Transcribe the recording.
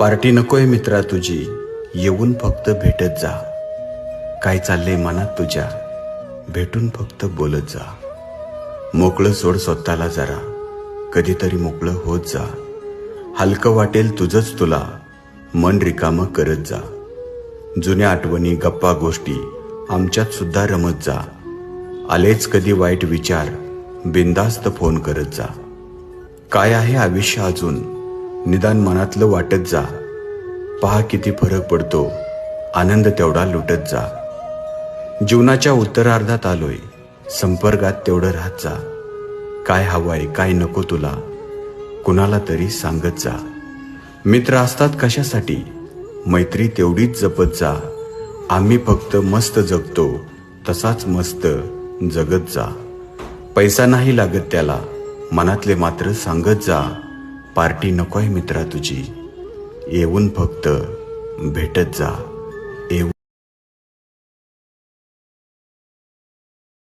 Party नकोय मित्रा तुझी, येऊन फक्त भेटत जा. काय चाललंय मनात तुझ्या, भेटून फक्त बोलत जा. मोकळं सोड स्वतःला जरा, कधीतरी मोकळं होत जा. हलकं वाटेल तुझंच तुला, मन रिकामं करत जा. जुन्या आठवणी गप्पा गोष्टी आमच्यात सुद्धा रमत जा. आलेच कधी वाईट विचार, बिंदास्त फोन करत जा. काय आहे आयुष्य अजून, निदान मनातलं वाटत जा. पहा किती फरक पडतो, आनंद तेवढा लुटत जा. जीवनाच्या उत्तरार्धात आलोय, संपर्कात तेवढं राहत जा. काय हवंय काय नको तुला, कुणाला तरी सांगत जा. मित्र असतात कशासाठी, मैत्री तेवढीच जपत जा. आम्ही फक्त मस्त जगतो, तसाच मस्त जगत जा. पैसा नाही लागत त्याला, मनातले मात्र सांगत जा. पार्टी नकोय मित्रा तुझी, येऊन फक्त भेटत जा.